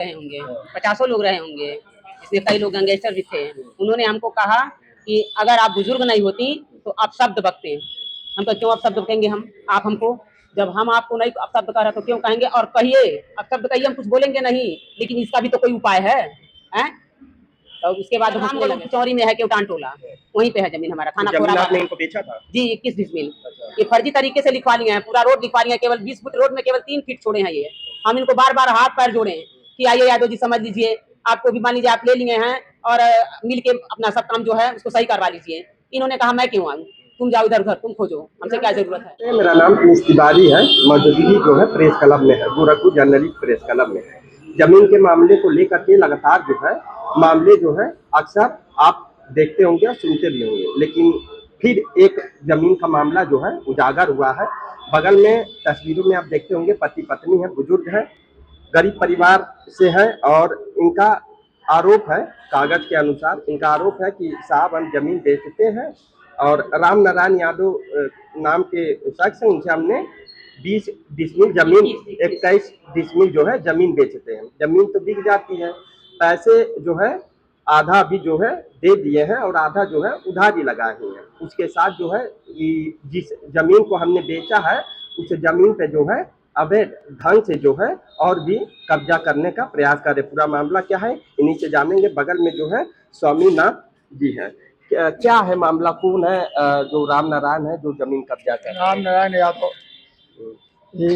रहे होंगे, 50 लोग रहे होंगे, इसमें कई लोग गैंगस्टर भी थे। उन्होंने हमको कहा कि अगर आप बुजुर्ग नहीं होती तो आप शब्द बकते। हम कहा क्यों आप शब्द बकेंगे? हम आप हमको, जब हम आपको नहीं आप शब्द कह रहे तो क्यों कहेंगे? और कहिए, आप शब्द कहिए, हम कुछ बोलेंगे नहीं, लेकिन इसका भी तो कोई उपाय है, हैं? और उसके बाद रामगढ़ चौरी में है केवटान टोला, वहीं पे है जमीन हमारा, थाना खोराबाद। इनको बेचा था जी 21 डिसमिल। ये फर्जी तरीके से लिखवा लिए हैं, पूरा रोड लिखवा लिए हैं, केवल 20 फुट रोड में केवल 3 फीट छोड़े हैं ये। हम इनको बार बार हाथ पैर जोड़े कि आइए यादव जी समझ लीजिए, आपको भी मान लीजिए आप ले लिए हैं और मिल के अपना सब काम जो है उसको सही करवा लीजिए। इन्होंने कहा मैं क्यों आऊँ, तुम जाओ इधर उधर, तुम खोजो, हमसे क्या जरूरत है। मेरा नाम अनीस तिवारी है, मौजूदगी जो है प्रेस क्लब में है, गोरखपुर जर्नलिस्ट प्रेस क्लब में है। जमीन के मामले को लेकर के लगातार जो है मामले जो है अक्सर आप देखते होंगे और सुनते भी होंगे, लेकिन फिर एक जमीन का मामला जो है उजागर हुआ है। बगल में तस्वीरों में आप देखते होंगे पति पत्नी है, बुजुर्ग है, गरीब परिवार से है और इनका आरोप है, कागज के अनुसार इनका आरोप है कि साहब हम जमीन बेचते हैं और राम नारायण यादव नाम के शख्स हैं, उनसे हमने 20 डिसमिल जमीन 21 डिसमिल जो है जमीन बेचते हैं। जमीन तो बिक जाती है, पैसे जो है आधा भी जो है दे दिए हैं और आधा जो है उधारी लगाए हुए हैं। उसके साथ जो है जिस जमीन को हमने बेचा है उस जमीन पे जो है अवैध ढंग से जो है और भी कब्जा करने का प्रयास कर रहे। पूरा मामला क्या है इन्हीं से जानेंगे। बगल में जो है स्वामीनाथ जी है। क्या है मामला, कौन है जो राम नारायण है जो जमीन कब्जा कर? राम नारायण यादव ये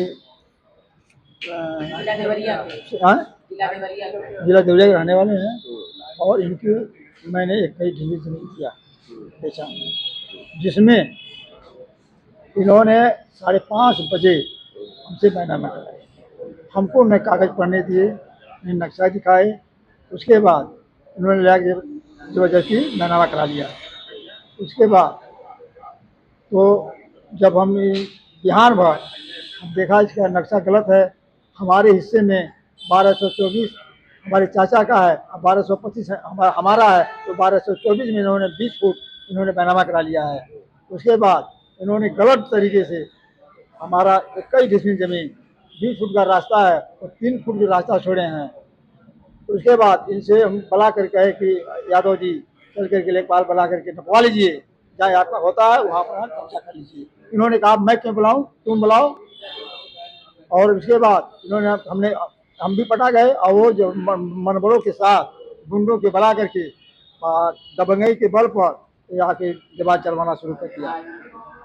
जिला देवरिया के रहने वाले हैं और इनकी मैंने एक कई ढीली जमीन किया बेचा, जिसमें इन्होंने 5:30 बजे हमसे बैनामा कराया। हमको न कागज पढ़ने दिए न नक्शा दिखाए। उसके बाद इन्होंने लाके जबरदस्ती बैनामा करा लिया। उसके बाद तो जब हम बिहार भर देखा इसका नक्शा गलत है, हमारे हिस्से में 1224 हमारे चाचा का है, 1225 हमारा है, तो 1224 में इन्होंने 20 फुट इन्होंने बैनामा करा लिया है। उसके बाद इन्होंने गलत तरीके से हमारा 21 डिसमिल जमीन 20 फुट का रास्ता है और 3 फुट का रास्ता छोड़े हैं। उसके बाद इनसे हम बुला कर कहे कि यादव जी चल करके लेखपाल बुला करके नपवा लीजिए, जहाँ आपका होता है वहाँ पर कब्जा कर लीजिए। इन्होंने कहा मैं क्यों बुलाऊं, तुम बुलाओ। और उसके बाद इन्होंने हम भी पटा गए और वो जो मनबड़ों के साथ गुंडों के बुला करके दबंगई के बल पर यहाँ के विवाद चलवाना शुरू कर दिया।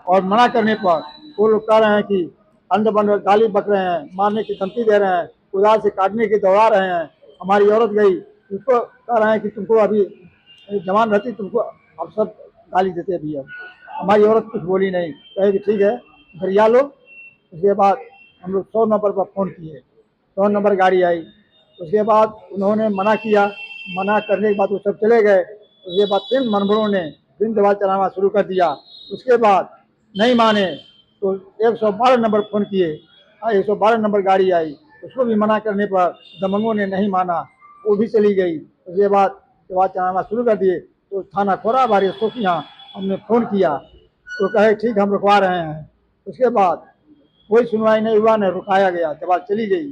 और मना करने पर वो लोग कह रहे हैं कि अंड बंड गाली बक रहे हैं, मारने की धमकी दे रहे हैं, कुदाल से काटने की दौड़ा रहे हैं। हमारी औरत गई, उसको कह रहे हैं कि तुमको अभी जवान रहती तुमको हम सब गाली देते अभी। अब हमारी औरत कुछ बोली नहीं, कहे कि ठीक है भरिया लो। उसके बाद हम लोग 100 नंबर पर फ़ोन किए, 100 नंबर गाड़ी आई। उसके बाद उन्होंने मना किया, मना करने के बाद वो सब चले गए। उसके बाद फिर मनभरों ने दिन दवाल चलाना शुरू कर दिया। उसके बाद नहीं माने तो 112 नंबर फ़ोन किए, 112 नंबर गाड़ी आई, उसको भी मना करने पर दबंगों ने नहीं माना, वो भी चली गई। उसके बाद दवाल चलाना शुरू कर दिए। तो थाना खोराबाद एसओ के यहाँ हमने फ़ोन किया तो कहे ठीक हम रुकवा रहे हैं। उसके बाद कोई सुनवाई नहीं हुआ, न रुकाया गया, दवाल चली गई।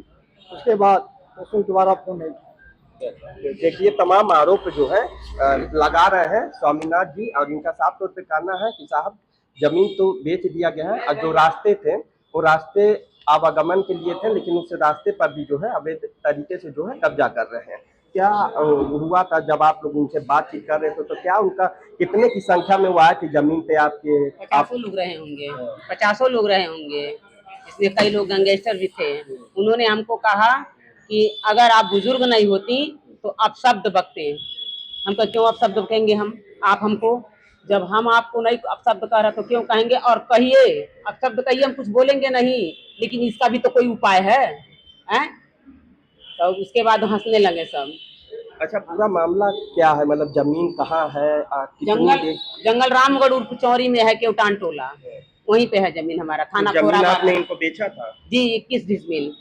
उसके बाद उसको दोबारा फ़ोन नहीं। देखिए तमाम आरोप जो है लगा रहे हैं स्वामीनाथ जी और इनका साफ तौर पे कहना है कि साहब जमीन तो बेच दिया गया है और जो रास्ते थे वो रास्ते आवागमन के लिए थे, लेकिन उस रास्ते पर भी जो है अवैध तरीके से जो है कब्जा कर रहे हैं। क्या हुआ था जब आप लोग उनसे बातचीत कर रहे थे, तो क्या उनका कितने की संख्या में वो आए थे जमीन पे आपके? 50 लोग रहे होंगे, 50 लोग रहे होंगे, इसमें कई लोग गैंगस्टर भी थे। उन्होंने हमको कहा कि अगर आप बुजुर्ग नहीं होती तो आप शब्द बकते। हम कहा क्यों आप शब्द बकेंगे? हम आप हमको, जब हम आपको नहीं आप शब्द कह रहे तो क्यों कहेंगे? और कहिए, आप शब्द कहिए, हम कुछ बोलेंगे नहीं, लेकिन इसका भी तो कोई उपाय है, हैं? तो उसके बाद हंसने लगे सब। अच्छा पूरा मामला क्या है, मतलब जमीन कहाँ है? जंगल रामगढ़ उर्फ चौरी में है केवटान टोला, वहीं पे है जमीन हमारा, थाना खोराबाद। आपने इनको बेचा था? जी 21 डिसमिल।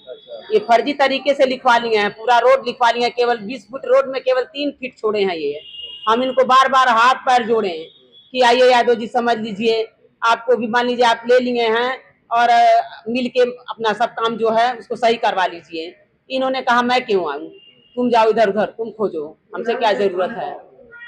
ये फर्जी तरीके से लिखवा लिए हैं, पूरा रोड लिखवा लिए हैं, केवल 20 फुट रोड में केवल 3 फीट छोड़े हैं ये। हम इनको बार बार हाथ पैर जोड़े कि आइए यादव जी समझ लीजिए, आपको भी मान लीजिए आप ले लिए हैं और मिल के अपना सब काम जो है उसको सही करवा लीजिए। इन्होंने कहा मैं क्यों आऊँ, तुम जाओ इधर उधर, तुम खोजो, हमसे क्या जरूरत है।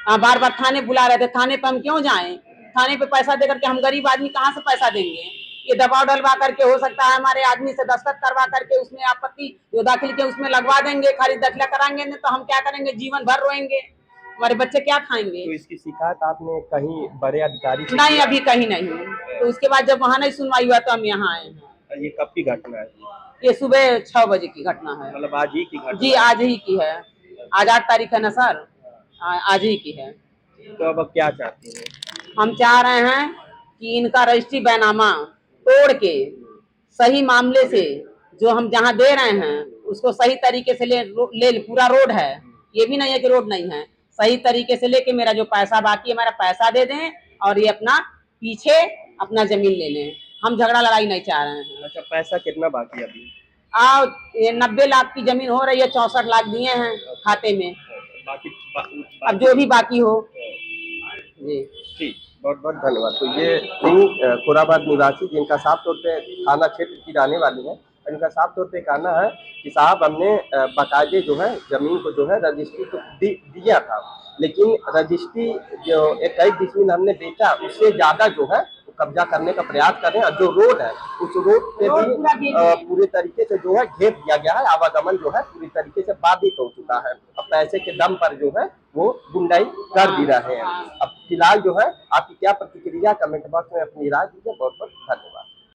हाँ, बार बार थाने बुला रहे थे, थाने पे हम क्यों जाएं? थाने पे पैसा दे करके हम गरीब आदमी कहाँ से पैसा देंगे? ये दबाव डलवा करके हो सकता है हमारे आदमी से दस्तखत करवा करके उसमें आपत्ति जो दाखिल के उसमें लगवा देंगे, खारिज दाखिला कराएंगे, नहीं तो हम क्या करेंगे? जीवन भर रोएंगे, हमारे बच्चे क्या खाएंगे? तो इसकी शिकायत आपने कहीं बड़े अधिकारी से नहीं, किया? अभी कहीं नहीं। तो उसके बाद जब वहां नहीं सुनवाई हुआ तो हम यहाँ आए हैं। ये कब की घटना है? ये सुबह 6 बजे की घटना है। मतलब आज ही की घटना? जी, आज ही की है। आज 8 तारीख है ना सर, आज ही की है। तो अब क्या चाहते हैं? हम चाह रहे हैं कि इनका रजिस्ट्री बैनामा तोड़ के सही मामले से जो हम जहाँ दे रहे हैं उसको सही तरीके से ले पूरा रोड है, ये भी नहीं है कि रोड नहीं है, सही तरीके से लेके मेरा जो पैसा बाकी है मेरा पैसा दे दें और ये अपना पीछे अपना जमीन ले लें। हम झगड़ा लड़ाई नहीं चाह रहे हैं। अच्छा, पैसा कितना बाकी है अभी? ये 90 लाख की जमीन हो रही है, 64 लाख दिए हैं खाते में, बाकी अब जो भी बाकी हो। जी ठीक, बहुत बहुत धन्यवाद। तो ये थी खुराबाद निवासी जिनका साफ तौर पे थाना क्षेत्र की रहने वाली है। इनका साफ तौर पे कहना है कि साहब हमने बाकायदे जो है जमीन को जो है रजिस्ट्री तो दिया था, लेकिन रजिस्ट्री जो 21 डिसमिल हमने बेचा उससे ज्यादा जो है कब्जा करने का प्रयास कर रहे हैं। और जो रोड है उस रोड पे भी पूरे तरीके से जो है घेर दिया गया है, आवागमन जो है पूरी तरीके से बाधित हो चुका है। अब पैसे के दम पर जो है वो गुंडाई कर भी रहे हैं। अब फिलहाल जो है आपकी क्या प्रतिक्रिया, कमेंट बॉक्स में अपनी राय दीजिए। बहुत बहुत धन्यवाद।